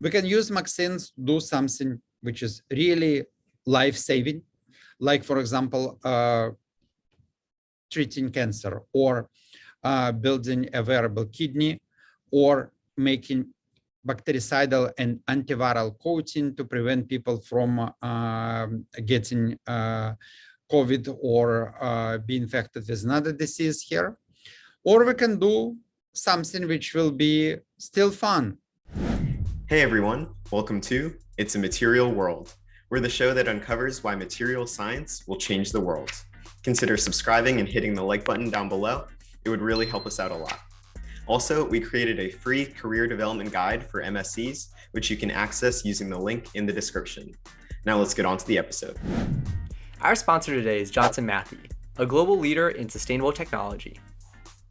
We can use MXenes to do something which is really life-saving, like, for example, treating cancer, or building a wearable kidney, or making bactericidal and antiviral coating to prevent people from getting COVID or be infected with another disease here. Or we can do something which will be still fun. Hey everyone, welcome to It's a Material World. We're the show that uncovers why material science will change the world. Consider subscribing and hitting the like button down below. It would really help us out a lot. Also, we created a free career development guide for MSCs, which you can access using the link in the description. Now let's get on to the episode. Our sponsor today is Johnson Matthey, a global leader in sustainable technology.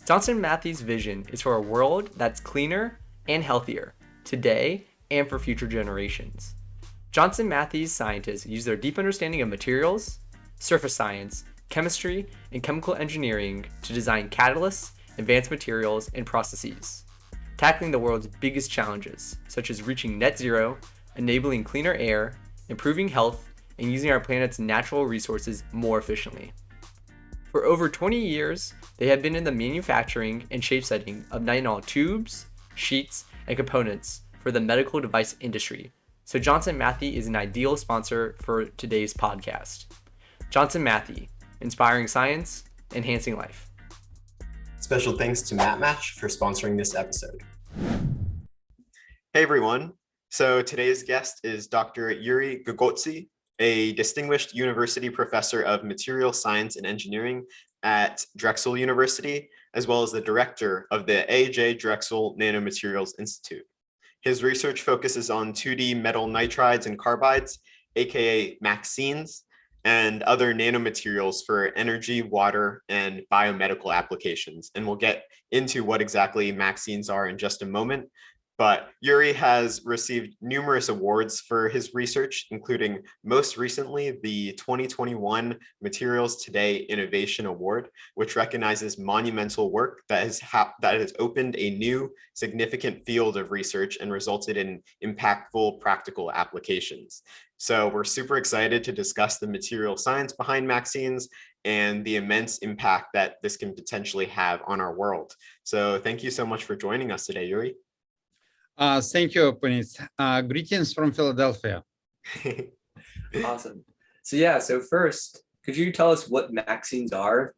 Johnson Matthey's vision is for a world that's cleaner and healthier today and for future generations. Johnson Matthey's scientists use their deep understanding of materials, surface science, chemistry, and chemical engineering to design catalysts, advanced materials, and processes, tackling the world's biggest challenges, such as reaching net zero, enabling cleaner air, improving health, and using our planet's natural resources more efficiently. For over 20 years, they have been in the manufacturing and shapesetting of nylon tubes, sheets, and components for the medical device industry, so Johnson Matthey is an ideal sponsor for today's podcast. Johnson Matthey, inspiring science, enhancing life. Special thanks to MatMatch for sponsoring this episode. Hey everyone, so today's guest is Dr. Yury Gogotsi, a distinguished university professor of material science and engineering at Drexel University, as well as the director of the A.J. Drexel Nanomaterials Institute. His research focuses on 2D metal nitrides and carbides, aka MXenes, and other nanomaterials for energy, water, and biomedical applications. And we'll get into what exactly MXenes are in just a moment. But Yury has received numerous awards for his research, including most recently the 2021 Materials Today Innovation Award, which recognizes monumental work that has opened a new significant field of research and resulted in impactful practical applications. So we're super excited to discuss the material science behind MXenes and the immense impact that this can potentially have on our world. So thank you so much for joining us today, Yury. Thank you, Puneet. Greetings from Philadelphia. Awesome. So first, could you tell us what MXenes are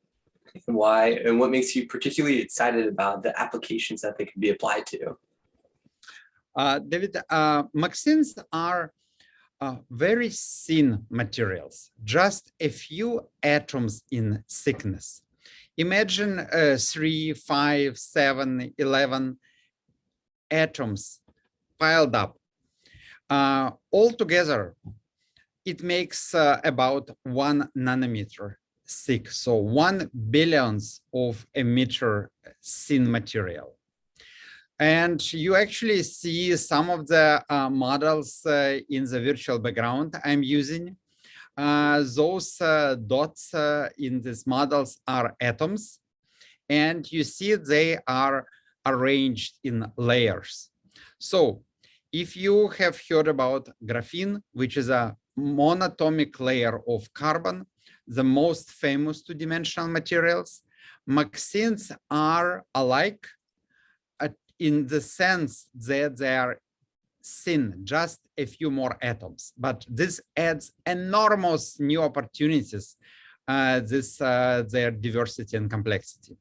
and why, and what makes you particularly excited about the applications that they can be applied to? David, MXenes are very thin materials, just a few atoms in thickness. Imagine 3, 5, 7, 11 atoms piled up. All together, it makes about 1 nanometer thick, so 1 billionth of a meter thin material. And you actually see some of the models in the virtual background I'm using. Those dots in these models are atoms, and you see they are arranged in layers. So if you have heard about graphene, which is a monatomic layer of carbon, the most famous two-dimensional materials, MXenes are alike in the sense that they are thin, just a few more atoms. But this adds enormous new opportunities, their diversity and complexity.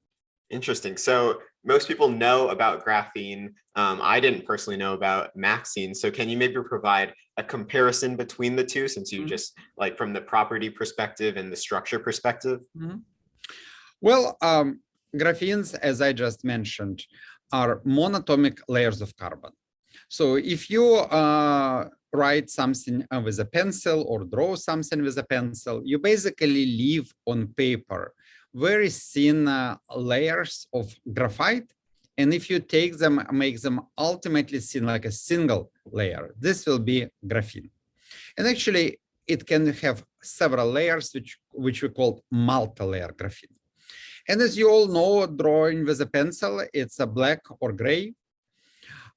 Interesting. So most people know about graphene. I didn't personally know about MXenes. So can you maybe provide a comparison between the two, since you just like from the property perspective and the structure perspective? Well, graphenes, as I just mentioned, are monatomic layers of carbon. So if you write something with a pencil or draw something with a pencil, you basically leave on paper very thin layers of graphite. And if you take them, make them ultimately thin, like a single layer, this will be graphene. And actually, it can have several layers, which we call multi-layer graphene. And as you all know, drawing with a pencil, it's a black or gray.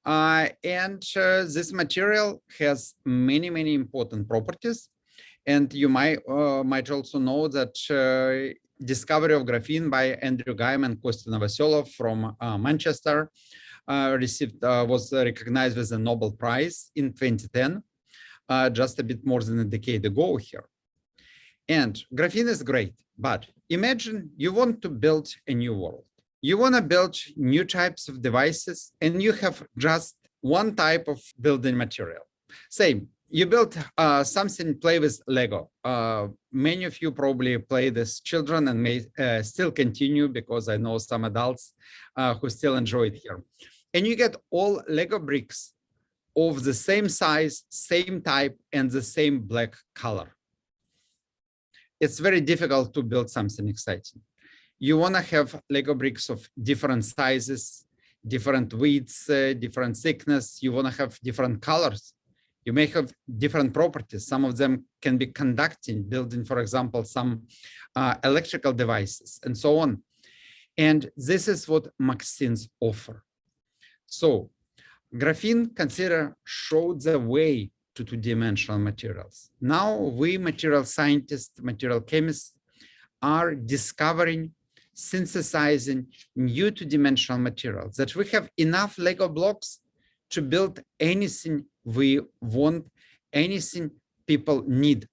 This material has many, many important properties. And you might also know that discovery of graphene by Andrew Geim and Kostya Novoselov from Manchester was recognized with a Nobel Prize in 2010, just a bit more than a decade ago here. And graphene is great, but imagine you want to build a new world. You want to build new types of devices, and you have just one type of building material. Say, you build something, play with Lego. Many of you probably play this children and may still continue, because I know some adults who still enjoy it here. And you get all Lego bricks of the same size, same type, and the same black color. It's very difficult to build something exciting. You want to have Lego bricks of different sizes, different widths, different thickness. You want to have different colors. You may have different properties. Some of them can be conducting, building, for example, some electrical devices and so on. And this is what MXenes offer. So graphene, showed the way to two-dimensional materials. Now we material scientists, material chemists are discovering, synthesizing new two-dimensional materials, that we have enough Lego blocks to build anything we want, anything people need,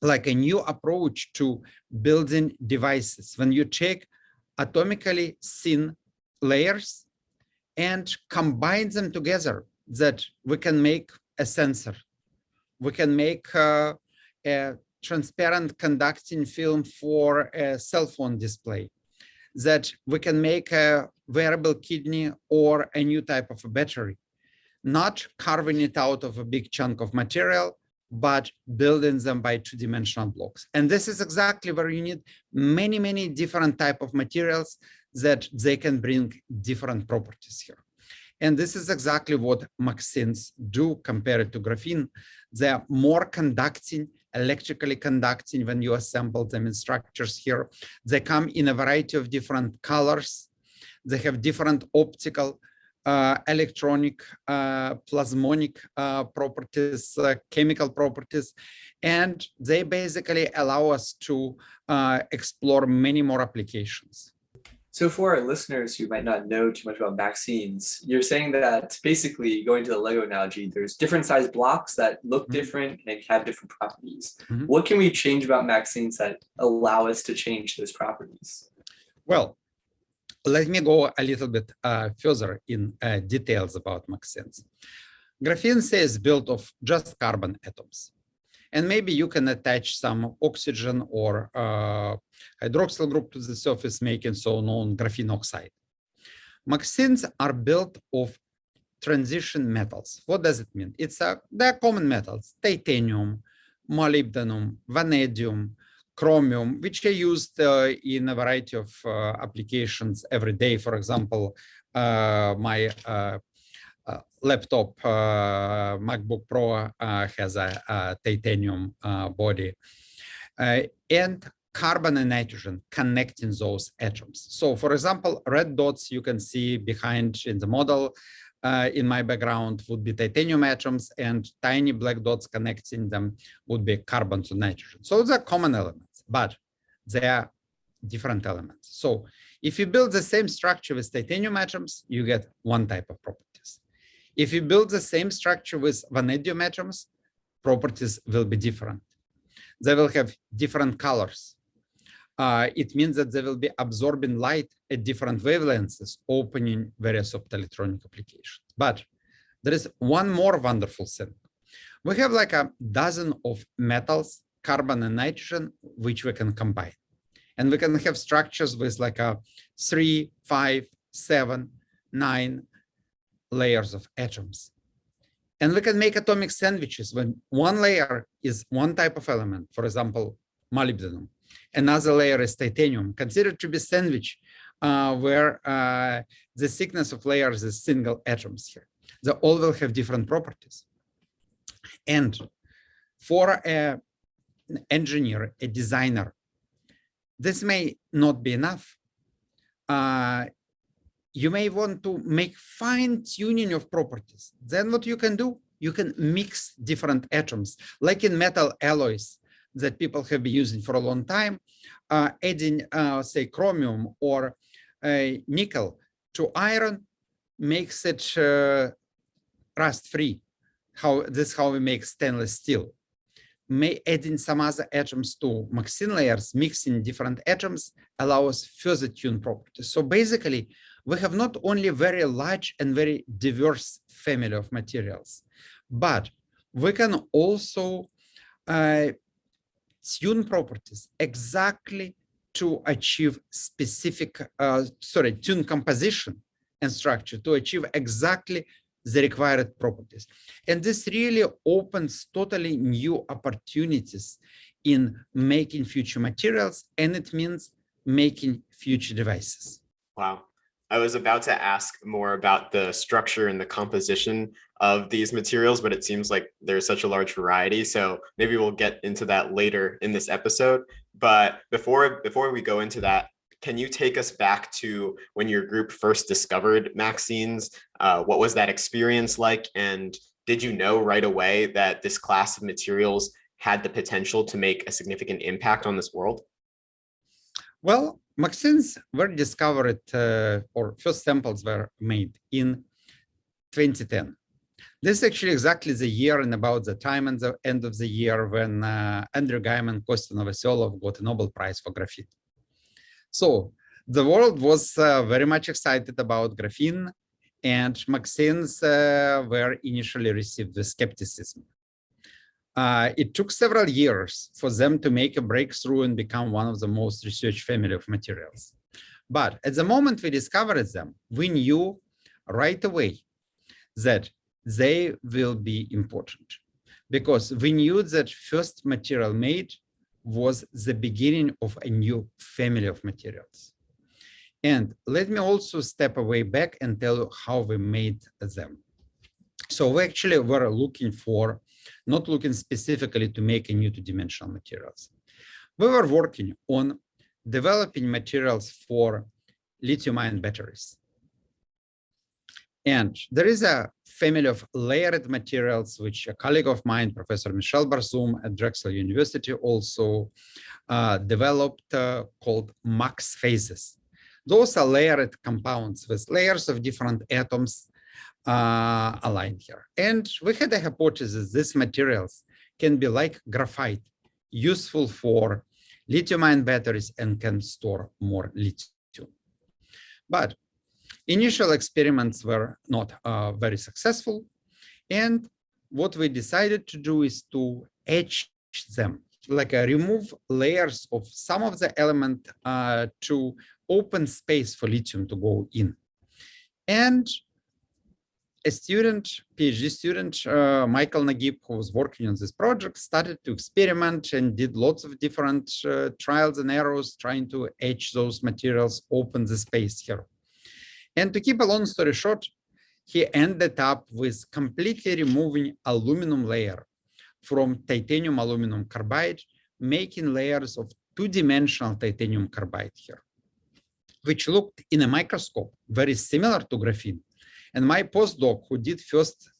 like a new approach to building devices. When you take atomically thin layers and combine them together, that we can make a sensor, we can make a transparent conducting film for a cell phone display, that we can make a wearable kidney or a new type of a battery, not carving it out of a big chunk of material, but building them by two-dimensional blocks. And this is exactly where you need many, many different type of materials that they can bring different properties here. And this is exactly what MXenes do compared to graphene. They are more conducting, electrically conducting when you assemble them in structures here. They come in a variety of different colors. They have different optical, electronic, plasmonic properties, chemical properties, and they basically allow us to explore many more applications. So for our listeners who might not know too much about MXenes, you're saying that basically, going to the Lego analogy, there's different size blocks that look different and have different properties. What can we change about MXenes that allow us to change those properties? Well, let me go a little bit further in details about MXenes. Graphene is built of just carbon atoms. And maybe you can attach some oxygen or hydroxyl group to the surface, making so-known graphene oxide. MXenes are built of transition metals. What does it mean? They're common metals: titanium, molybdenum, vanadium, chromium, which are used in a variety of applications every day. For example, my laptop, MacBook Pro, has a titanium body, and carbon and nitrogen connecting those atoms. So, for example, red dots you can see behind in the model in my background would be titanium atoms, and tiny black dots connecting them would be carbon to nitrogen. So they're common elements, but they are different elements. So if you build the same structure with titanium atoms, you get one type of properties. If you build the same structure with vanadium atoms, properties will be different. They will have different colors. It means that they will be absorbing light at different wavelengths, opening various optoelectronic applications. But there is one more wonderful thing. We have like a dozen of metals, carbon and nitrogen, which we can combine. And we can have structures with like a 3, 5, 7, 9 layers of atoms. And we can make atomic sandwiches when one layer is one type of element, for example, molybdenum. Another layer is titanium, considered to be sandwich, where the thickness of layers is single atoms here. They all will have different properties. And for an engineer, a designer, this may not be enough. you may want to make fine tuning of properties. Then what you can do, you can mix different atoms, like in metal alloys that people have been using for a long time, adding, say, chromium or nickel to iron makes it rust-free. This is how we make stainless steel. Adding some other atoms to MXene layers, mixing different atoms, allows further tune properties. So basically, we have not only very large and very diverse family of materials, but we can also tune properties exactly to achieve specific, tune composition and structure to achieve exactly the required properties. And this really opens totally new opportunities in making future materials, and it means making future devices. Wow. I was about to ask more about the structure and the composition of these materials, but it seems like there's such a large variety. So maybe we'll get into that later in this episode. But before we go into that, can you take us back to when your group first discovered MXenes? What was that experience like? And did you know right away that this class of materials had the potential to make a significant impact on this world? Well, MXenes were discovered, or first samples were made in 2010. This is actually exactly the year and about the time and the end of the year when Andrew Gaiman and Kostya Novoselov got a Nobel Prize for graphene. So the world was very much excited about graphene, and MXenes were initially received with skepticism. It took several years for them to make a breakthrough and become one of the most researched family of materials. But at the moment we discovered them, we knew right away that they will be important, because we knew that first material made was the beginning of a new family of materials. And let me also step away back and tell you how we made them. So we actually were not looking specifically to make a new two-dimensional materials. We were working on developing materials for lithium-ion batteries. And there is a family of layered materials, which a colleague of mine, Professor Michel Barzoum at Drexel University, also developed called MAX phases. Those are layered compounds with layers of different atoms aligned here. And we had a hypothesis these materials can be like graphite, useful for lithium-ion batteries and can store more lithium. But initial experiments were not very successful. And what we decided to do is to etch them, like remove layers of some of the element to open space for lithium to go in. And a student, PhD student, Michael Nagib, who was working on this project, started to experiment and did lots of different trials and errors, trying to etch those materials, open the space here. And to keep a long story short, he ended up with completely removing aluminum layer from titanium aluminum carbide, making layers of two-dimensional titanium carbide here, which looked in a microscope very similar to graphene. And my postdoc, who did first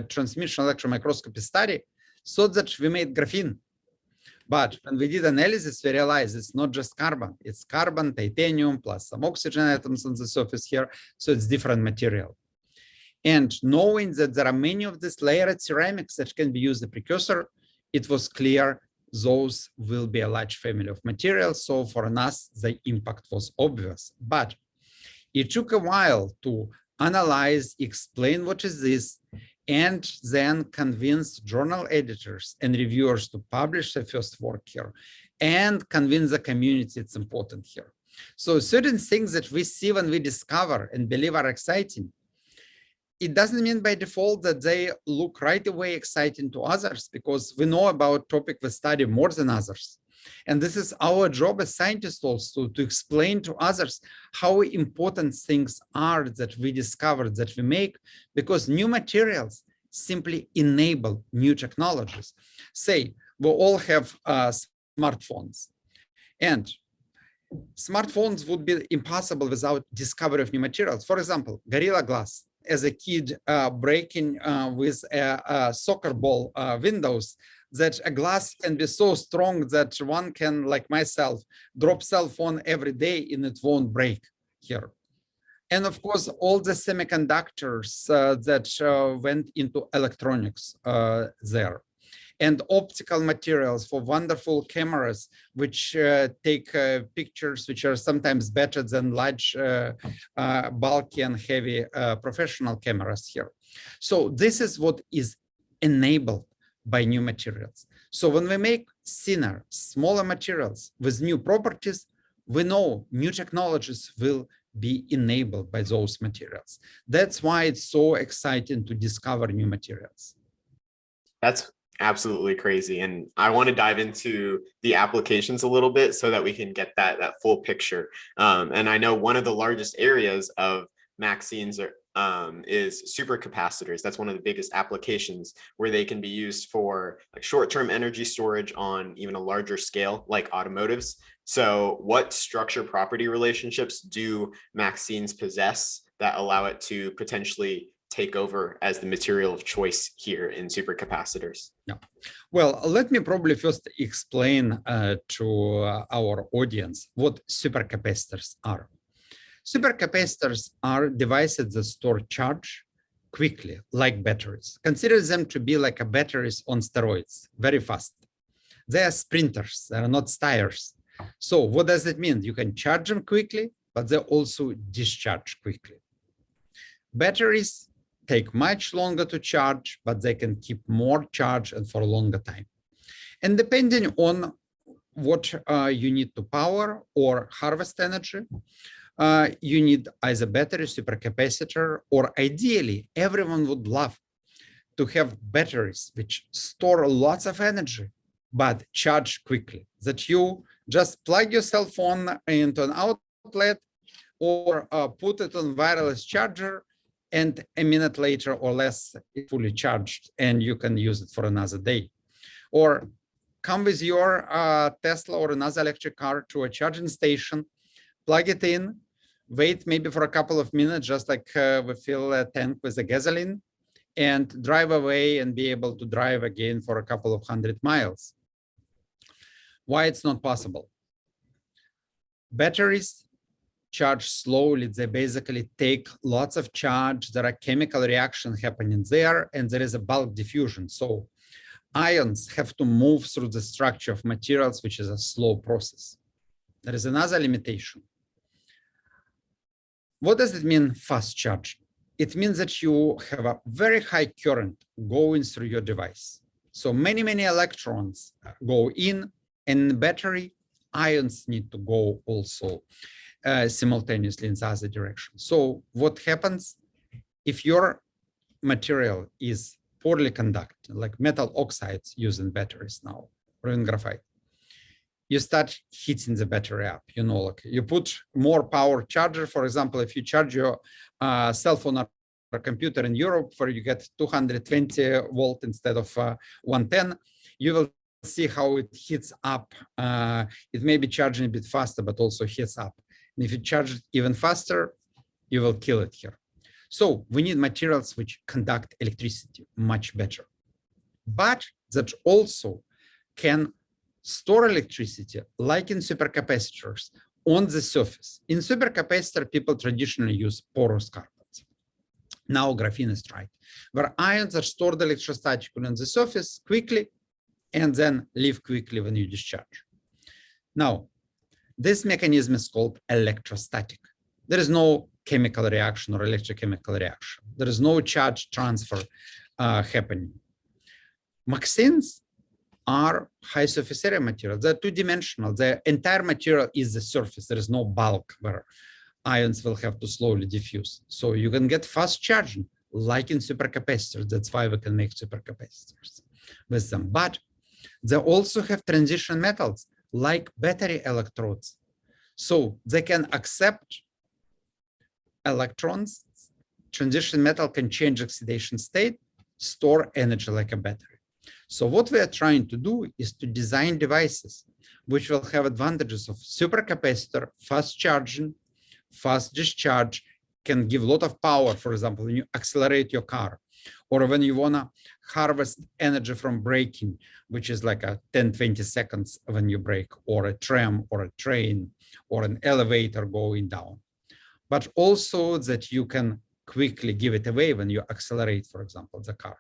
transmission electron microscopy study, thought that we made graphene. But when we did analysis, we realized it's not just carbon. It's carbon, titanium, plus some oxygen atoms on the surface here. So it's different material. And knowing that there are many of these layered ceramics that can be used as a precursor, it was clear those will be a large family of materials. So for us, the impact was obvious. But it took a while to analyze, explain what is this, and then convince journal editors and reviewers to publish the first work here, and convince the community it's important here. So certain things that we see when we discover and believe are exciting, it doesn't mean by default that they look right away exciting to others, because we know about topic we study more than others. And this is our job as scientists also, to explain to others how important things are that we discovered, that we make, because new materials simply enable new technologies. Say, we all have smartphones. And Smartphones would be impossible without discovery of new materials. For example, Gorilla Glass. As a kid, breaking with a soccer ball windows, that a glass can be so strong that one can, like myself, drop cell phone every day and it won't break here. And of course, all the semiconductors that went into electronics there. And optical materials for wonderful cameras, which take pictures which are sometimes better than large, bulky and heavy professional cameras here. So this is what is enabled by new materials. So when we make thinner, smaller materials with new properties, we know new technologies will be enabled by those materials. That's why it's so exciting to discover new materials. That's absolutely crazy. And I want to dive into the applications a little bit so that we can get that full picture. And I know one of the largest areas of MXenes is supercapacitors. That's one of the biggest applications where they can be used for like short-term energy storage on even a larger scale, like automotives. So what structure property relationships do MXenes possess that allow it to potentially take over as the material of choice here in supercapacitors? Yeah. Well, let me probably first explain to our audience what supercapacitors are. Supercapacitors are devices that store charge quickly, like batteries. Consider them to be like a batteries on steroids, very fast. They are sprinters, they are not stayers. So what does it mean? You can charge them quickly, but they also discharge quickly. Batteries take much longer to charge, but they can keep more charge and for a longer time. And depending on what you need to power or harvest energy, you need either battery, supercapacitor, or ideally, everyone would love to have batteries which store lots of energy, but charge quickly, that you just plug your cell phone into an outlet or put it on wireless charger, and a minute later or less, it's fully charged and you can use it for another day. Or come with your Tesla or another electric car to a charging station, plug it in, wait maybe for a couple of minutes, just like we fill a tank with the gasoline, and drive away and be able to drive again for a couple of 100 miles. Why it's not possible? Batteries charge slowly. They basically take lots of charge. There are chemical reactions happening there, and there is a bulk diffusion. So ions have to move through the structure of materials, which is a slow process. There is another limitation. What does it mean, fast charge? It means that you have a very high current going through your device. So many electrons go in, and in the battery, ions need to go also simultaneously in the other direction. So what happens if your material is poorly conducted, like metal oxides used in batteries now, or in graphite? You start heating the battery up. You know, like you put more power charger. For example, if you charge your cell phone or computer in Europe, where you get 220 volt instead of 110, you will see how it heats up. It may be charging a bit faster, but also heats up. And if you charge it even faster, you will kill it here. So we need materials which conduct electricity much better, but that also can store electricity, like in supercapacitors, on the surface. In supercapacitor, people traditionally use porous carpets. Now graphene is tried, where ions are stored electrostatically on the surface quickly and then leave quickly when you discharge. Now, this mechanism is called electrostatic. There is no chemical reaction or electrochemical reaction. There is no charge transfer happening. MXenes are high surface area materials. They're two-dimensional. The entire material is the surface. There is no bulk where ions will have to slowly diffuse. So you can get fast charging, like in supercapacitors. That's why we can make supercapacitors with them. But they also have transition metals, like battery electrodes. So they can accept electrons. Transition metal can change oxidation state, store energy like a battery. So what we are trying to do is to design devices which will have advantages of supercapacitor, fast charging, fast discharge, can give a lot of power, for example, when you accelerate your car, or when you want to harvest energy from braking, which is like a 10-20 seconds when you brake, or a tram or a train or an elevator going down. But also that you can quickly give it away when you accelerate, for example, the car.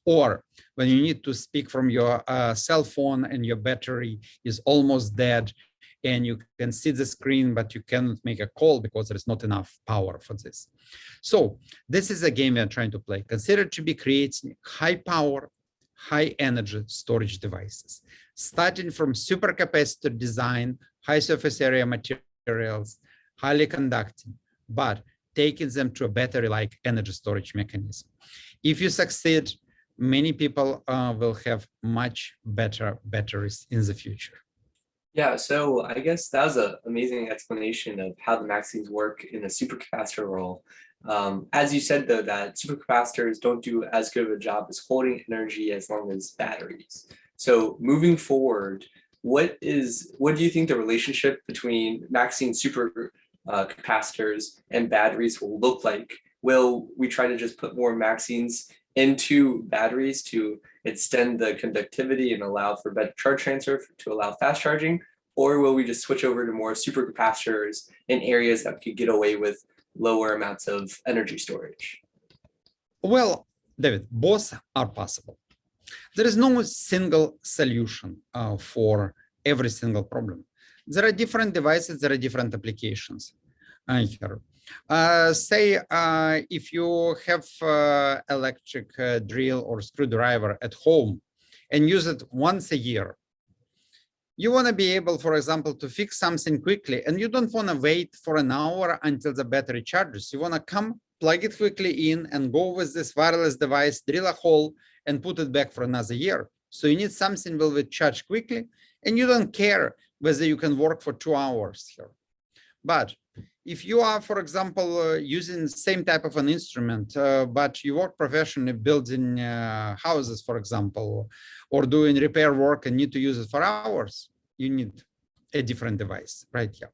Or when you need to speak from your cell phone and your battery is almost dead and you can see the screen, but you cannot make a call because there is not enough power for this. So this is a game we are trying to play. Consider to be creating high power, high energy storage devices, starting from supercapacitor design, high surface area materials, highly conducting, but taking them to a battery-like energy storage mechanism. If you succeed, many people will have much better batteries in the future. Yeah, so I guess that was an amazing explanation of how the MXenes work in a supercapacitor role. As you said, though, that supercapacitors don't do as good of a job as holding energy as long as batteries. So moving forward, what do you think the relationship between MXene supercapacitors and batteries will look like? Will we try to just put more MXenes into batteries to extend the conductivity and allow for better charge transfer to allow fast charging? Or will we just switch over to more supercapacitors in areas that could get away with lower amounts of energy storage? Well, David, both are possible. There is no single solution for every single problem. There are different devices, there are different applications here. Say if you have electric drill or screwdriver at home and use it once a year, you want to be able, for example, to fix something quickly, and you don't want to wait for an hour until the battery charges. You want to come, plug it quickly in, and go with this wireless device, drill a hole, and put it back for another year. So you need something that will charge quickly, and you don't care whether you can work for 2 hours here. But if you are, for example, using the same type of an instrument, but you work professionally building houses, for example, or doing repair work and need to use it for hours, you need a different device right here.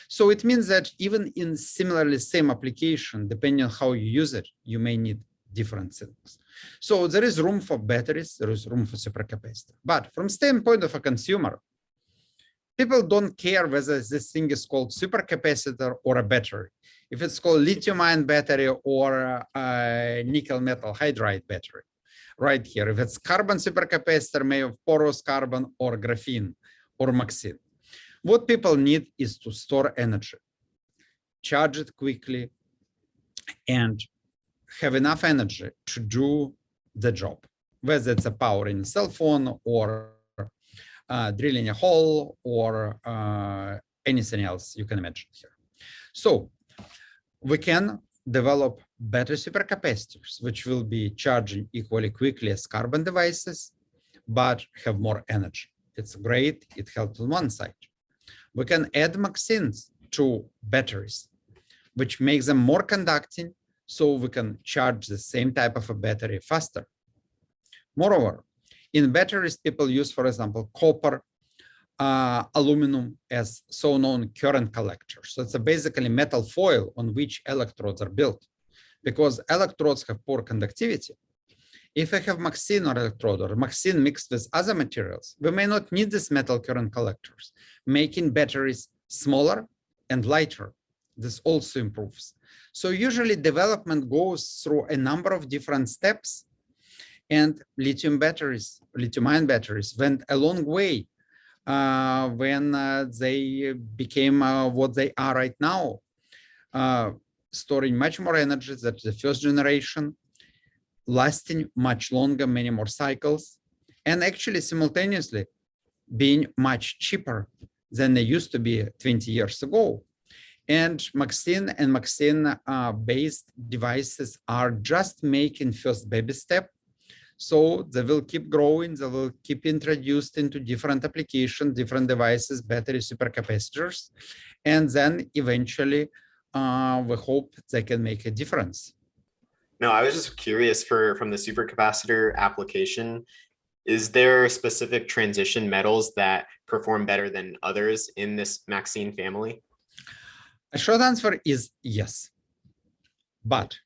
So it means that even in similarly same application, depending on how you use it, you may need different things. So there is room for batteries, there is room for supercapacitor. But from standpoint of a consumer, people don't care whether this thing is called supercapacitor or a battery. If it's called lithium-ion battery or a nickel metal hydride battery, right here. If it's carbon supercapacitor made of porous carbon or graphene or MXene. What people need is to store energy, charge it quickly, and have enough energy to do the job, whether it's a power in a cell phone or drilling a hole or anything else you can imagine here. So we can develop better supercapacitors, which will be charging equally quickly as carbon devices, but have more energy. It's great, it helps on one side. We can add MXenes to batteries, which makes them more conducting, so we can charge the same type of a battery faster. Moreover, in batteries, people use, for example, copper, aluminum as so-known current collectors. So it's basically metal foil on which electrodes are built. Because electrodes have poor conductivity, if I have MXene or electrode or MXene mixed with other materials, we may not need these metal current collectors, making batteries smaller and lighter. This also improves. So usually development goes through a number of different steps, and lithium batteries, lithium-ion batteries went a long way when they became what they are right now, storing much more energy than the first generation, lasting much longer, many more cycles, and actually simultaneously being much cheaper than they used to be 20 years ago. And MXene and MXene-based devices are just making first baby step. So they will keep growing, they will keep introduced into different applications, different devices, battery supercapacitors, and then eventually we hope they can make a difference. No, I was just curious from the supercapacitor application, Is there specific transition metals that perform better than others in this MXene family? A short answer is yes. But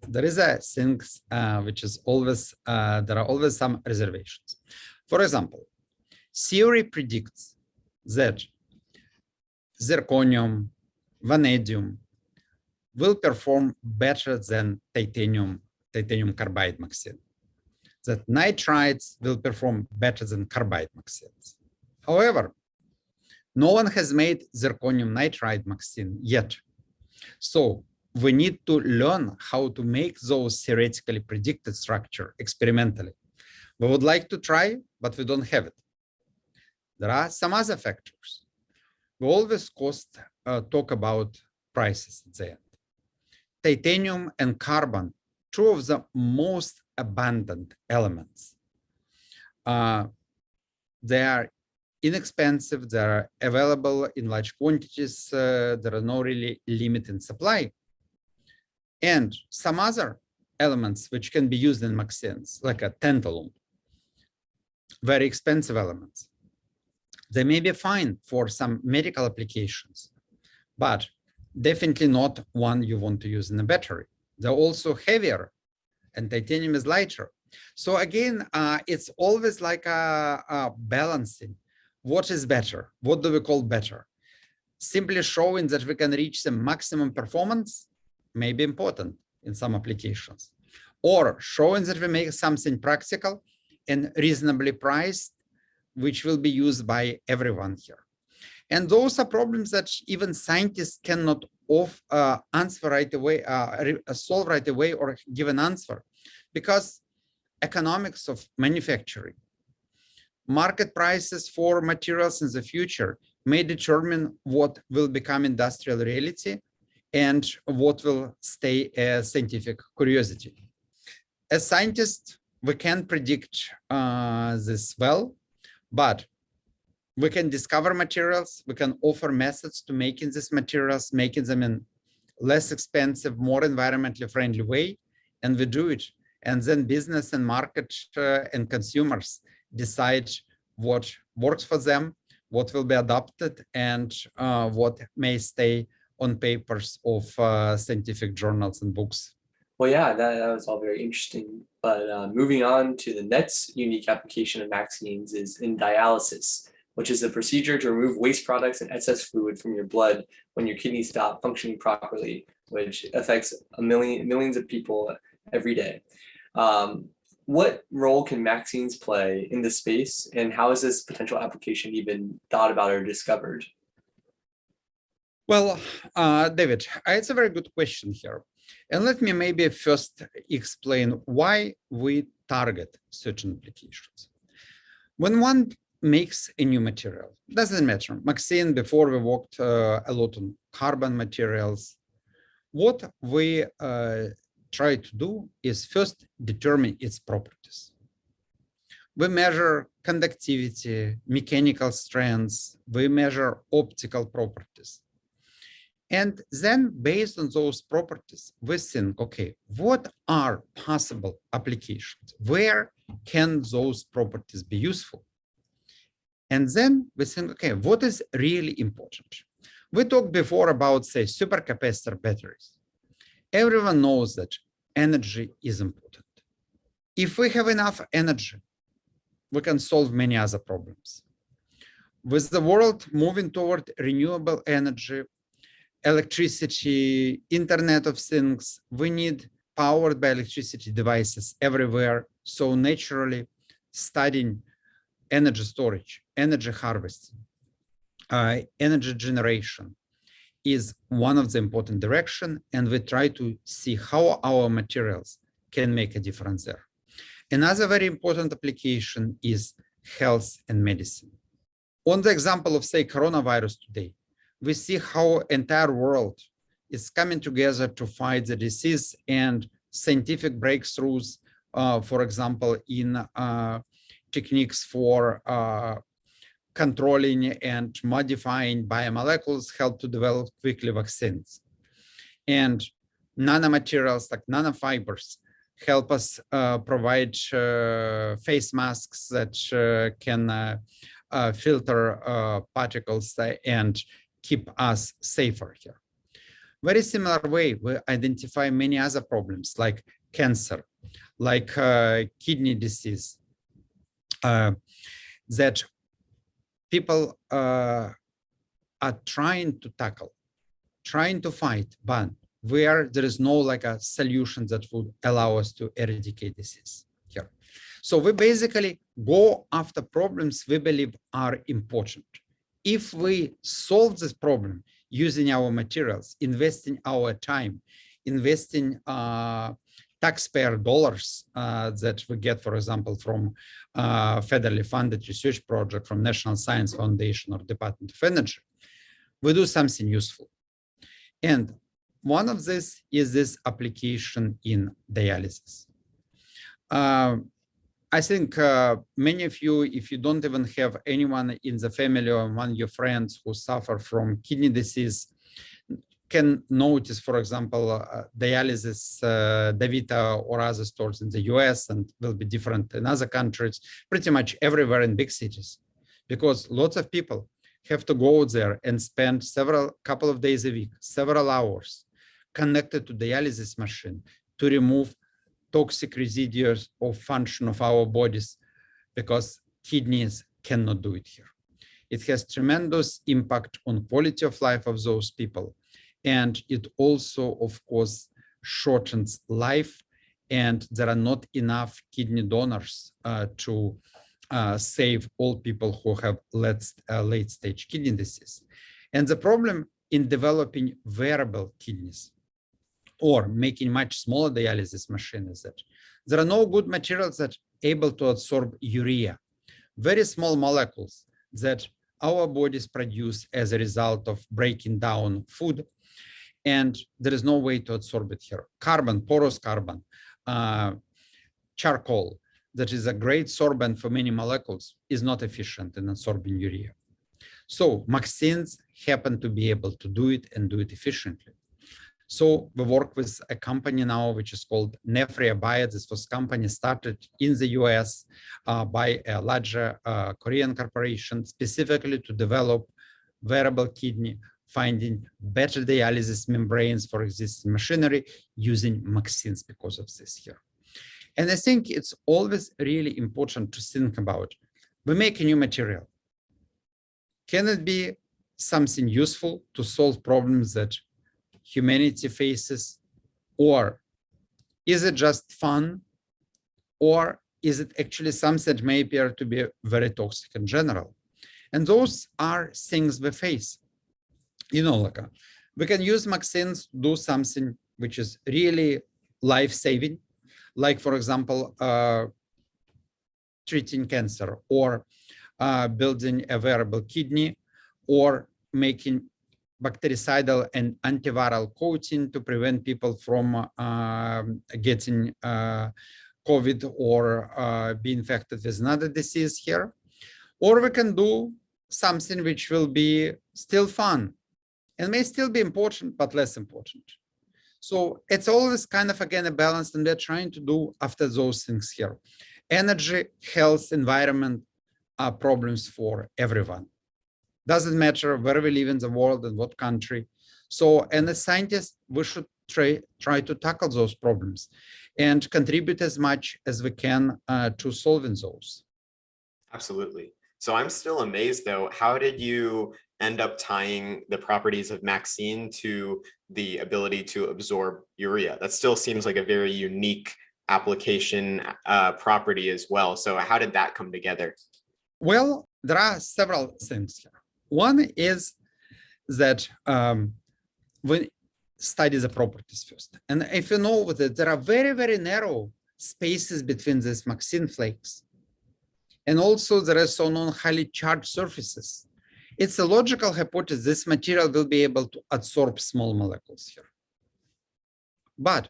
there is a thing which is always, there are always some reservations. For example, theory predicts that zirconium, vanadium will perform better than titanium carbide MXene. That nitrides will perform better than carbide MXenes. However, no one has made zirconium nitride MXene yet. So we need to learn how to make those theoretically predicted structure experimentally. We would like to try, but we don't have it. There are some other factors. We always talk about prices at the end. Titanium and carbon, two of the most abundant elements. They are inexpensive, they are available in large quantities, there are no really limit in supply. And some other elements which can be used in MXenes, like a tantalum, very expensive elements. They may be fine for some medical applications, but definitely not one you want to use in a battery. They're also heavier, and titanium is lighter. So again, it's always like a balancing. What is better? What do we call better? Simply showing that we can reach the maximum performance may be important in some applications. Or showing that we make something practical and reasonably priced, which will be used by everyone here. And those are problems that even scientists cannot answer right away, solve right away or give an answer, because economics of manufacturing, market prices for materials in the future may determine what will become industrial reality and what will stay a scientific curiosity. As scientists, we can predict this well, but we can discover materials, we can offer methods to making these materials, making them in less expensive, more environmentally friendly way, and we do it. And then business and market and consumers decide what works for them, what will be adopted, and what may stay on papers of scientific journals and books. Well, yeah, that was all very interesting. But moving on to the next unique application of MXenes is in dialysis, which is a procedure to remove waste products and excess fluid from your blood when your kidneys stop functioning properly, which affects millions of people every day. What role can MXenes play in this space, and how is this potential application even thought about or discovered? Well, David, it's a very good question here. And let me maybe first explain why we target certain applications. When one makes a new material, doesn't matter. MXene, before we worked a lot on carbon materials. What we try to do is first determine its properties. We measure conductivity, mechanical strengths, we measure optical properties. And then based on those properties, we think, okay, what are possible applications? Where can those properties be useful? And then we think, okay, what is really important? We talked before about, say, supercapacitor batteries. Everyone knows that energy is important. If we have enough energy, we can solve many other problems. With the world moving toward renewable energy, electricity, Internet of Things, we need powered by electricity devices everywhere. So naturally, studying energy storage, energy harvesting, energy generation is one of the important directions, and we try to see how our materials can make a difference there. Another very important application is health and medicine. On the example of, say, coronavirus today, we see how entire world is coming together to fight the disease, and scientific breakthroughs, for example, in techniques for controlling and modifying biomolecules help to develop quickly vaccines. And nanomaterials like nanofibers help us provide face masks that can filter particles and keep us safer here. Very similar way, we identify many other problems like cancer, like kidney disease, that people are trying to tackle, trying to fight, but where there is no like a solution that would allow us to eradicate disease here. So we basically go after problems we believe are important. If we solve this problem using our materials, investing our time, investing taxpayer dollars that we get, for example, from federally funded research project from National Science Foundation or Department of Energy, we do something useful. And one of this is this application in dialysis. I think many of you, if you don't even have anyone in the family or among your friends who suffer from kidney disease, can notice, for example, dialysis, DaVita or other stores in the US, and will be different in other countries, pretty much everywhere in big cities, because lots of people have to go there and spend couple of days a week, several hours connected to dialysis machine to remove toxic residues of function of our bodies, because kidneys cannot do it here. It has tremendous impact on quality of life of those people. And it also, of course, shortens life. And there are not enough kidney donors to save all people who have late stage kidney disease. And the problem in developing wearable kidneys or making much smaller dialysis machines is that there are no good materials that are able to absorb urea, very small molecules that our bodies produce as a result of breaking down food. And there is no way to absorb it here. Carbon, porous carbon, charcoal, that is a great sorbent for many molecules, is not efficient in absorbing urea. So MXenes happen to be able to do it and do it efficiently. So we work with a company now, which is called Nephria Bio. This was company started in the US by a larger Korean corporation, specifically to develop wearable kidney, finding better dialysis membranes for existing machinery using MXenes because of this here. And I think it's always really important to think about, we make a new material. Can it be something useful to solve problems that humanity faces? Or is it just fun? Or is it actually something that may appear to be very toxic in general? And those are things we face. You know, like we can use MXenes to do something which is really life-saving, like, for example, treating cancer, or building a wearable kidney, or making bactericidal and antiviral coating to prevent people from getting COVID or be infected with another disease here. Or we can do something which will be still fun and may still be important, but less important. So it's always kind of, again, a balance, and we're trying to do after those things here. Energy, health, environment are problems for everyone. Doesn't matter where we live in the world and what country. So, and as scientists, we should try to tackle those problems and contribute as much as we can to solving those. Absolutely. So I'm still amazed, though. How did you end up tying the properties of MXene to the ability to absorb urea? That still seems like a very unique application property as well. So how did that come together? Well, there are several things here. One is that we study the properties first. And if you know that there are very, very narrow spaces between these MXene flakes, and also there are so-known highly charged surfaces, it's a logical hypothesis this material will be able to absorb small molecules here. But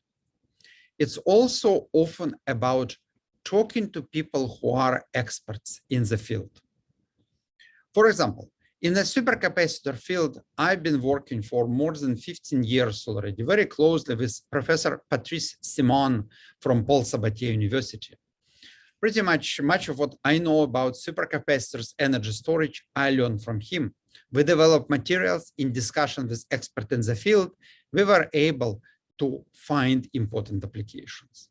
it's also often about talking to people who are experts in the field. For example, In the supercapacitor field, I've been working for more than 15 years already, very closely with Professor Patrice Simon from Paul Sabatier University. Pretty much of what I know about supercapacitors energy storage, I learned from him. We developed materials in discussion with experts in the field. We were able to find important applications.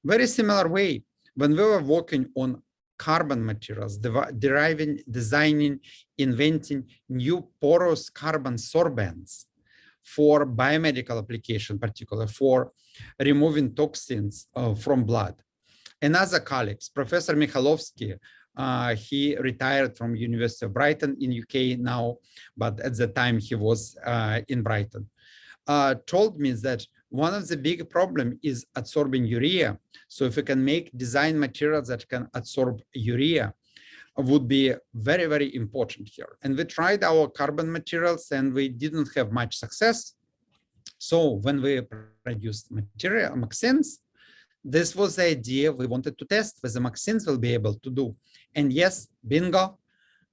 Very similar way, when we were working on carbon materials, designing, inventing new porous carbon sorbents for biomedical application, particularly for removing toxins from blood. Another colleague, Professor Michalovsky, he retired from University of Brighton in UK now, but at the time he was in Brighton, told me that one of the big problems is absorbing urea. So if we can make design materials that can absorb urea, would be very, very important here. And we tried our carbon materials and we didn't have much success. So when we produced material MXenes, this was the idea we wanted to test whether MXenes will be able to do. And yes, bingo,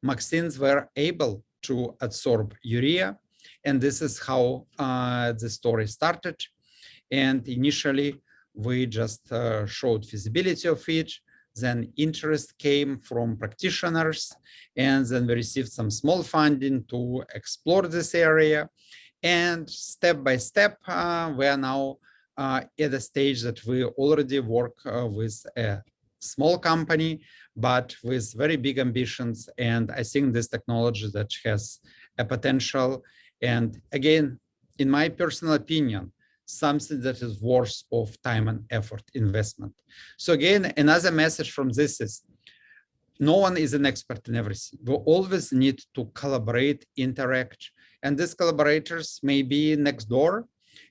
MXenes were able to absorb urea. And this is how the story started. And initially, we just showed feasibility of it. Then interest came from practitioners. And then we received some small funding to explore this area. And step by step, we are now at a stage that we already work with a small company, but with very big ambitions. And I think this technology that has a potential. And again, in my personal opinion, something that is worth of time and effort investment. So again, another message from this is, no one is an expert in everything. We always need to collaborate, interact, and these collaborators may be next door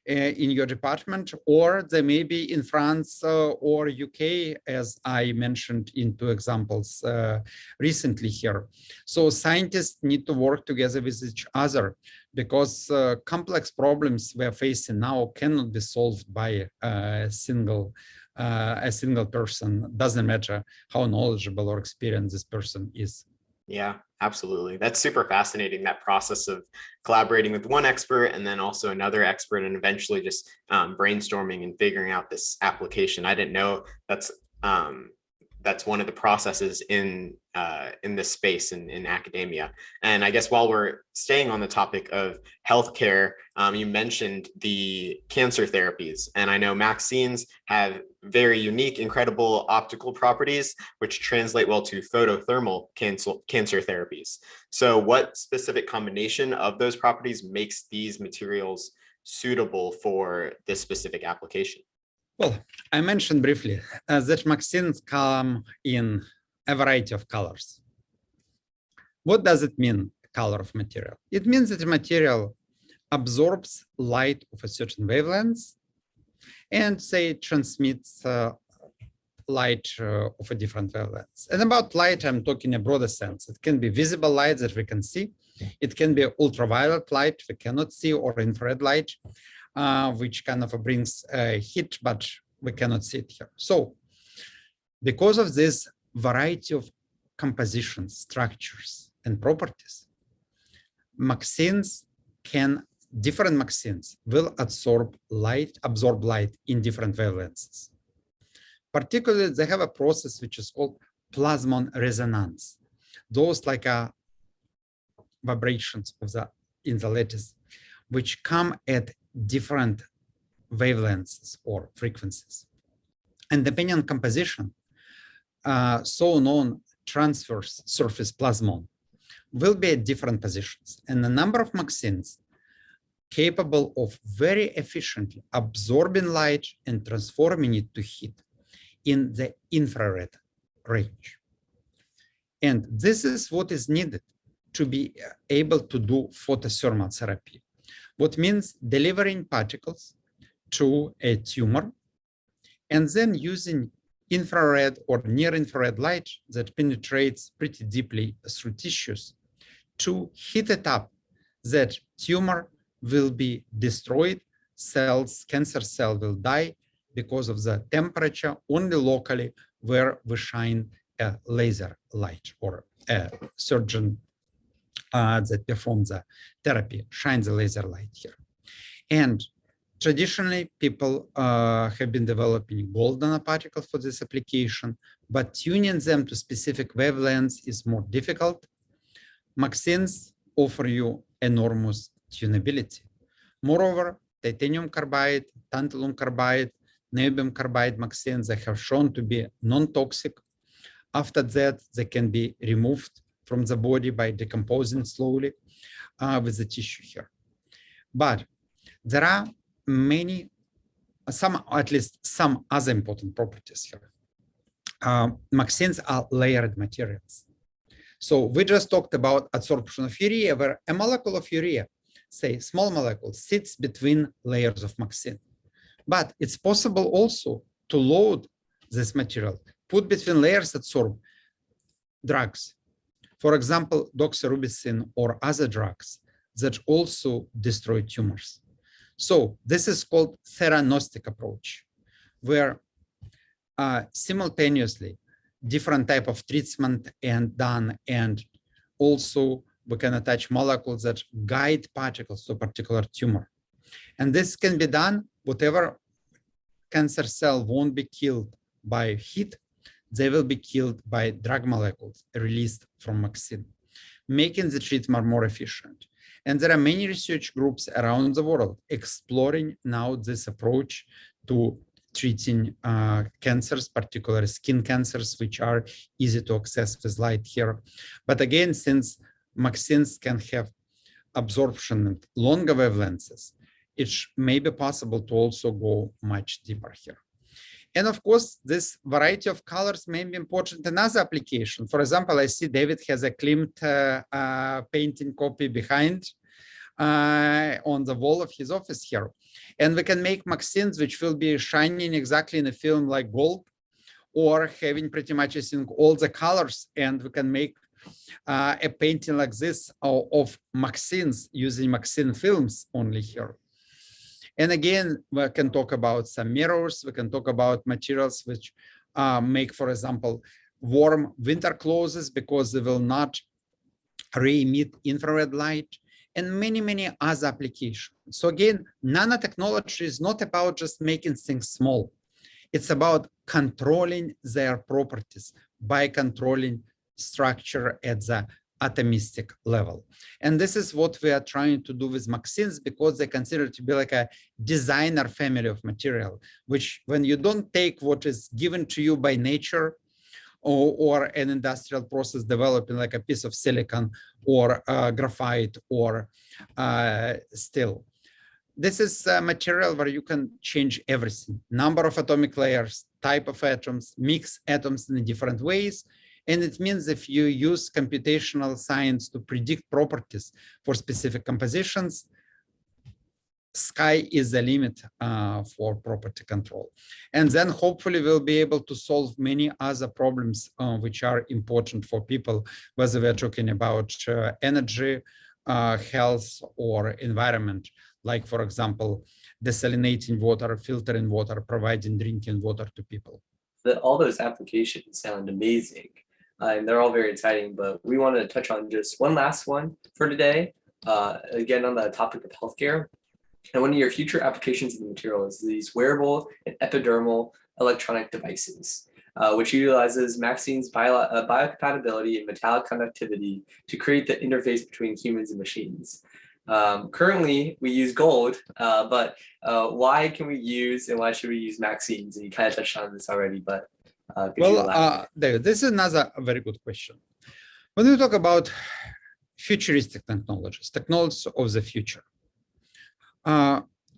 in your department, or they may be in France or UK, as I mentioned in two examples recently here. So scientists need to work together with each other, because complex problems we are facing now cannot be solved by a single person. Doesn't matter how knowledgeable or experienced this person is. Yeah, absolutely. That's super fascinating, that process of collaborating with one expert and then also another expert and eventually just brainstorming and figuring out this application. I didn't know that's one of the processes in this space in academia. And I guess while we're staying on the topic of healthcare, you mentioned the cancer therapies, and I know MXenes have very unique, incredible optical properties, which translate well to photothermal cancer therapies. So what specific combination of those properties makes these materials suitable for this specific application? Well, I mentioned briefly that MXenes come in a variety of colors. What does it mean, color of material? It means that the material absorbs light of a certain wavelength and, say, transmits light of a different wavelength. And about light, I'm talking a broader sense. It can be visible light that we can see. It can be ultraviolet light we cannot see, or infrared light, which kind of brings heat, but we cannot see it here. So because of this variety of compositions, structures, and properties, different MXenes will absorb light in different wavelengths. Particularly, they have a process which is called plasmon resonance. Those like vibrations in the lattice, which come at different wavelengths or frequencies. And depending on composition, so-known transverse surface plasmon will be at different positions. And the number of MXenes capable of very efficiently absorbing light and transforming it to heat in the infrared range. And this is what is needed to be able to do photothermal therapy. What means delivering particles to a tumor and then using infrared or near infrared light that penetrates pretty deeply through tissues to heat it up. That tumor will be destroyed, cancer cell will die because of the temperature only locally where we shine a laser light or a surgeon that perform the therapy, shine the laser light here. And traditionally, people have been developing gold nanoparticles for this application, but tuning them to specific wavelengths is more difficult. MXenes offer you enormous tunability. Moreover, titanium carbide, tantalum carbide, niobium carbide MXenes, they have shown to be non-toxic. After that, they can be removed from the body by decomposing slowly with the tissue here. But there are at least some other important properties here. MXenes are layered materials. So we just talked about adsorption of urea, where a molecule of urea, say small molecule, sits between layers of MXene. But it's possible also to load this material, put between layers, adsorb drugs. For example, doxorubicin or other drugs that also destroy tumors. So this is called theranostic approach, where simultaneously different type of treatment and also we can attach molecules that guide particles to a particular tumor. And this can be done, whatever cancer cell won't be killed by heat, they will be killed by drug molecules released from MXene, making the treatment more efficient. And there are many research groups around the world exploring now this approach to treating cancers, particularly skin cancers, which are easy to access with light here. But again, since MXenes can have absorption and longer wavelengths, it may be possible to also go much deeper here. And of course, this variety of colors may be important in other applications. For example, I see David has a Klimt painting copy behind on the wall of his office here. And we can make MXenes which will be shining exactly in a film like gold, or having pretty much all the colors, and we can make a painting like this of MXenes using MXene films only here. And again, we can talk about some mirrors. We can talk about materials which make, for example, warm winter clothes because they will not re-emit infrared light, and many, many other applications. So again, nanotechnology is not about just making things small. It's about controlling their properties by controlling structure at the atomistic level. And this is what we are trying to do with MXenes, because they consider to be like a designer family of material, which when you don't take what is given to you by nature or an industrial process developing like a piece of silicon or graphite or steel. This is a material where you can change everything, number of atomic layers, type of atoms, mix atoms in different ways. And it means if you use computational science to predict properties for specific compositions, sky is the limit for property control. And then hopefully we'll be able to solve many other problems which are important for people, whether we're talking about energy, health, or environment, like, for example, desalinating water, filtering water, providing drinking water to people. All those applications sound amazing. And they're all very exciting, but we want to touch on just one last one for today. Again, on the topic of healthcare. And one of your future applications of the material is these wearable and epidermal electronic devices, which utilizes MXene's biocompatibility and metallic conductivity to create the interface between humans and machines. Currently, we use gold, but why can we use and why should we use MXenes? And you kind of touched on this already, but David, this is another very good question. When we talk about futuristic technologies of the future,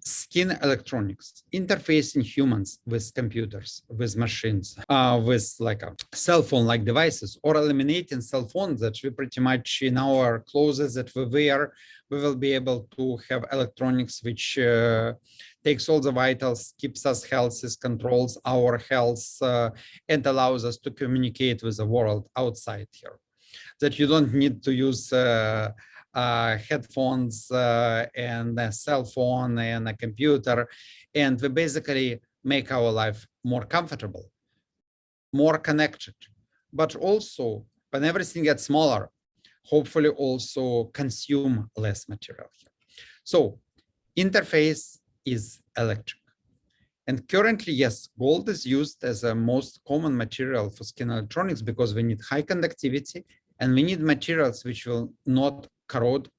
skin electronics, interfacing humans with computers, with machines, with like a cell phone-like devices, or eliminating cell phones that we pretty much in our clothes that we wear, we will be able to have electronics which takes all the vitals, keeps us healthy, controls our health, and allows us to communicate with the world outside here. That you don't need to use headphones and a cell phone and a computer, and we basically make our life more comfortable, more connected. But also, when everything gets smaller, hopefully also consume less material here. So interface is electric. And currently, yes, gold is used as a most common material for skin electronics because we need high conductivity and we need materials which will not corrode,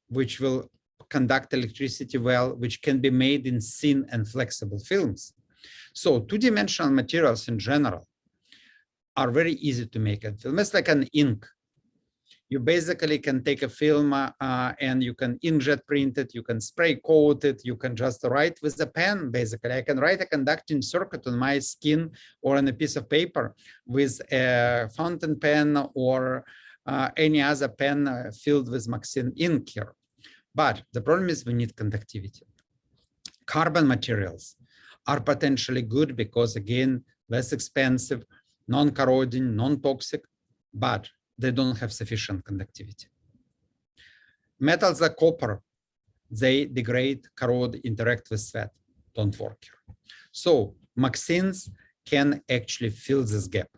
which will conduct electricity well, which can be made in thin and flexible films. So two-dimensional materials in general are very easy to make a film. It's like an ink. You basically can take a film and you can inkjet print it, you can spray coat it, you can just write with a pen, basically. I can write a conducting circuit on my skin or on a piece of paper with a fountain pen or any other pen filled with MXene ink here. But the problem is we need conductivity. Carbon materials are potentially good because, again, less expensive, non-corroding, non-toxic, but they don't have sufficient conductivity. Metals like copper, they degrade, corrode, interact with sweat, don't work here. So MXenes can actually fill this gap.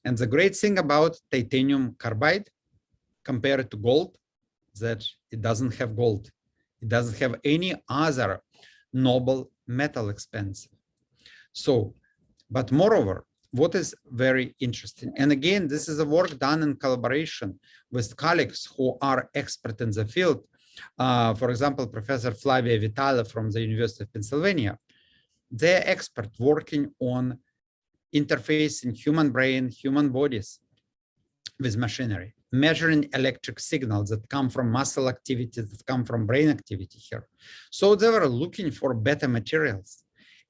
And the great thing about titanium carbide compared to gold, that it doesn't have gold. It doesn't have any other noble metal expensive. So, but moreover, what is very interesting, and again, this is a work done in collaboration with colleagues who are expert in the field. For example, Professor Flavia Vitale from the University of Pennsylvania. They're expert working on interfacing human brain, human bodies with machinery, measuring electric signals that come from muscle activity, that come from brain activity here. So they were looking for better materials.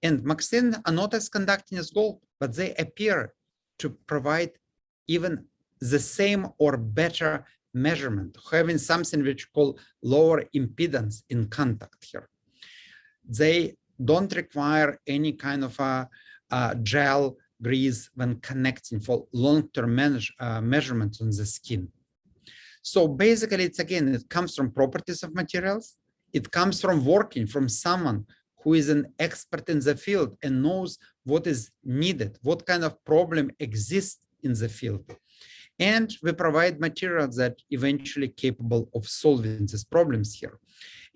And MXenes are not as conducting as gold, but they appear to provide even the same or better measurement, having something which we call lower impedance in contact here. They don't require any kind of a gel grease when connecting for long-term measurements on the skin. So basically, it's again, it comes from properties of materials. It comes from working from someone who is an expert in the field and knows what is needed, what kind of problem exists in the field. And we provide materials that eventually capable of solving these problems here.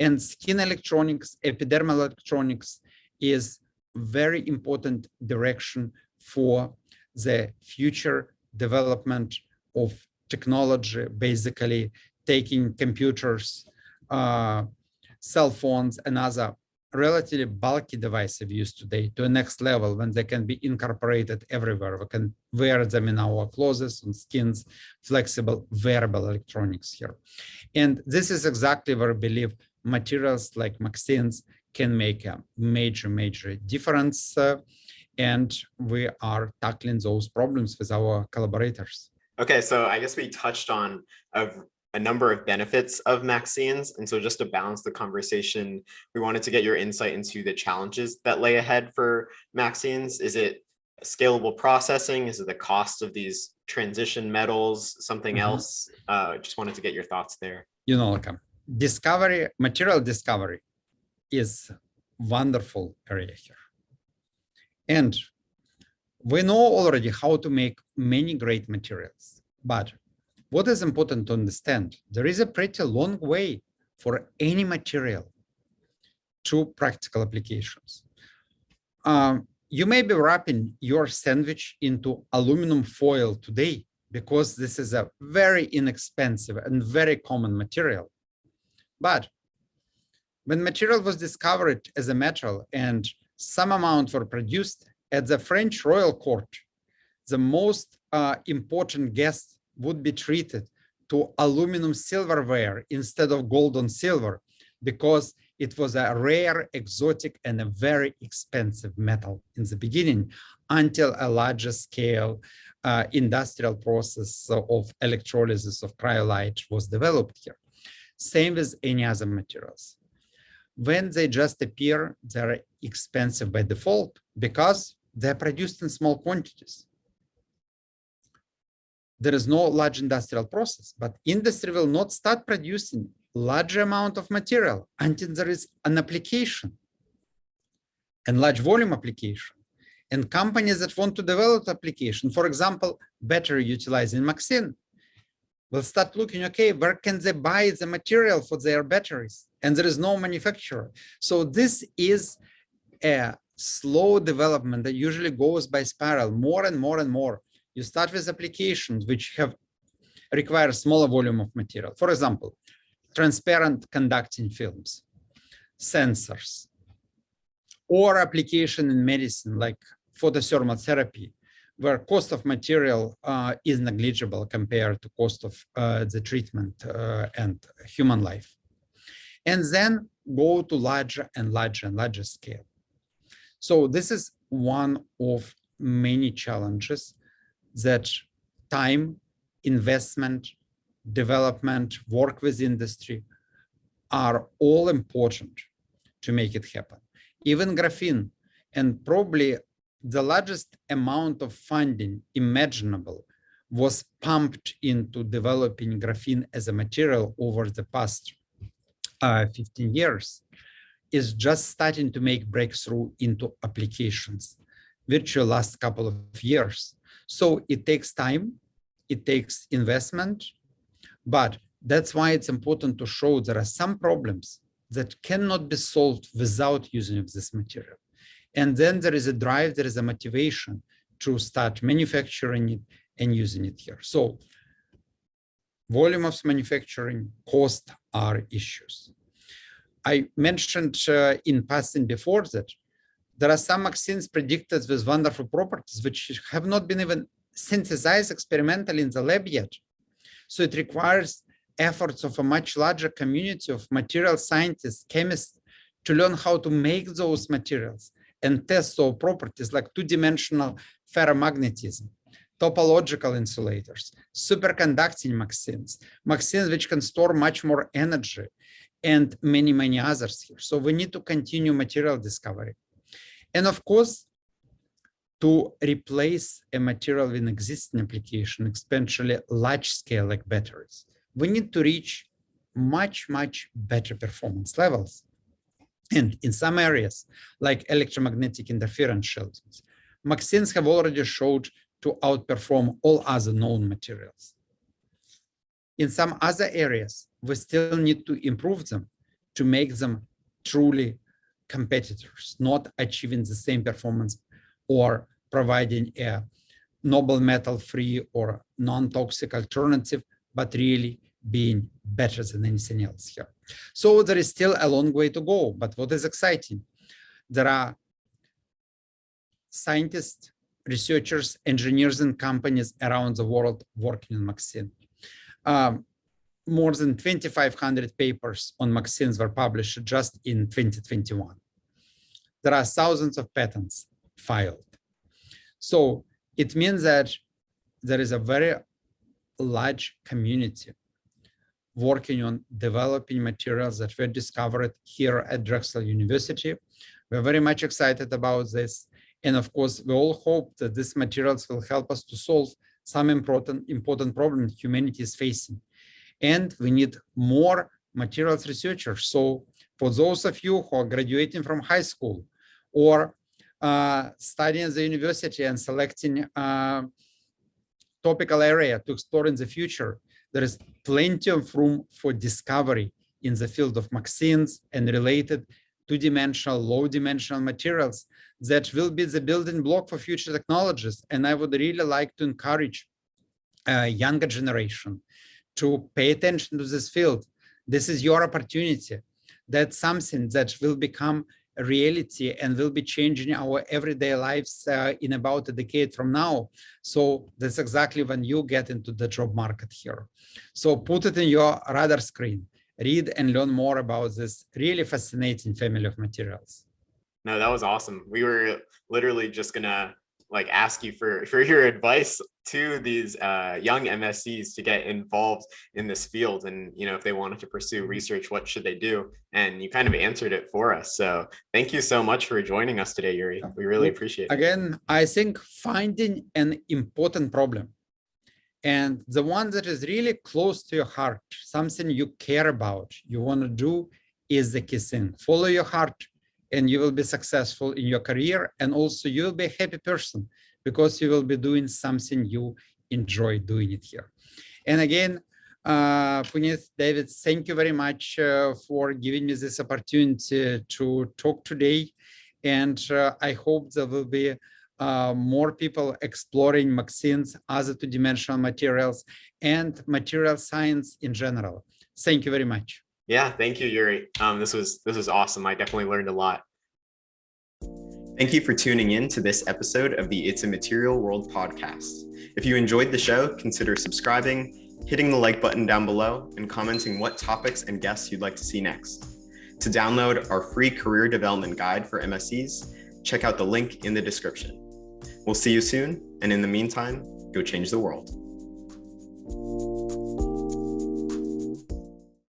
And skin electronics, epidermal electronics is very important direction for the future development of technology, basically taking computers, cell phones, and other relatively bulky devices used today to a next level when they can be incorporated everywhere. We can wear them in our clothes, on skins, flexible, wearable electronics here. And this is exactly where I believe materials like MXenes can make a major, major difference. And we are tackling those problems with our collaborators. Okay, so I guess we touched on a number of benefits of MXenes. And so just to balance the conversation, we wanted to get your insight into the challenges that lay ahead for MXenes. Is it scalable processing? Is it the cost of these transition metals, something else? Just wanted to get your thoughts there. You know, like discovery, material discovery is wonderful area here. And we know already how to make many great materials, but what is important to understand, there is a pretty long way for any material to practical applications. You may be wrapping your sandwich into aluminum foil today because this is a very inexpensive and very common material. But when material was discovered as a metal and some amount were produced at the French royal court, the most important guests would be treated to aluminum silverware instead of gold on silver because it was a rare, exotic, and a very expensive metal in the beginning until a larger scale industrial process of electrolysis of cryolite was developed here. Same with any other materials. When they just appear, they're expensive by default because they're produced in small quantities. There is no large industrial process, but industry will not start producing large amount of material until there is an application and large volume application. And companies that want to develop application, for example, battery utilizing MXene, will start looking, okay, where can they buy the material for their batteries? And there is no manufacturer. So this is a slow development that usually goes by spiral, more and more and more. You start with applications which require smaller volume of material. For example, transparent conducting films, sensors, or application in medicine like photothermal therapy, where cost of material is negligible compared to cost of the treatment and human life. And then go to larger and larger and larger scale. So this is one of many challenges that time, investment, development, work with industry are all important to make it happen. Even graphene, and probably the largest amount of funding imaginable was pumped into developing graphene as a material over the past 15 years, is just starting to make breakthrough into applications, which will last a couple of years. So it takes time, it takes investment, but that's why it's important to show there are some problems that cannot be solved without using of this material. And then there is a drive, there is a motivation to start manufacturing it and using it here. So volume of manufacturing, cost are issues. I mentioned in passing before that there are some MXenes predicted with wonderful properties which have not been even synthesized experimentally in the lab yet. So it requires efforts of a much larger community of material scientists, chemists, to learn how to make those materials and test those properties like two-dimensional ferromagnetism, topological insulators, superconducting MXenes, MXenes which can store much more energy, and many, many others here. So we need to continue material discovery. And of course, to replace a material in existing application, especially large scale like batteries, we need to reach much, much better performance levels. And in some areas, like electromagnetic interference shieldings, MXenes have already showed to outperform all other known materials. In some other areas, we still need to improve them to make them truly competitors, not achieving the same performance or providing a noble metal-free or non-toxic alternative, but really being better than anything else here. So there is still a long way to go, but what is exciting? There are scientists, researchers, engineers, and companies around the world working on MXene. More than 2,500 papers on MXenes were published just in 2021. There are thousands of patents filed. So it means that there is a very large community working on developing materials that were discovered here at Drexel University. We're very much excited about this. And of course, we all hope that these materials will help us to solve some important problems humanity is facing. And we need more materials researchers. So for those of you who are graduating from high school or studying at the university and selecting a topical area to explore in the future, there is plenty of room for discovery in the field of MXenes and related two-dimensional, low-dimensional materials that will be the building block for future technologies. And I would really like to encourage a younger generation to pay attention to this field. This is your opportunity. That's something that will become a reality and will be changing our everyday lives in about a decade from now. So that's exactly when you get into the job market here. So put it in your radar screen, read and learn more about this really fascinating family of materials. No, that was awesome. We were literally just gonna ask you for your advice to these young MSCs to get involved in this field, and if they wanted to pursue research, what should they do? And you kind of answered it for us. So thank you so much for joining us today, Yury. We really appreciate it. Again, I think finding an important problem and the one that is really close to your heart, something you care about, you want to do, is the key thing. Follow your heart, and you will be successful in your career, and also you will be a happy person because you will be doing something you enjoy doing it here. And again, Puneet, David, thank you very much for giving me this opportunity to talk today. And I hope there will be more people exploring MXenes, other two-dimensional materials, and material science in general. Thank you very much. Yeah, thank you, Yury. This was awesome. I definitely learned a lot. Thank you for tuning in to this episode of the It's a Material World podcast. If you enjoyed the show, consider subscribing, hitting the like button down below, and commenting what topics and guests you'd like to see next. To download our free career development guide for MSCs, check out the link in the description. We'll see you soon, and in the meantime, go change the world.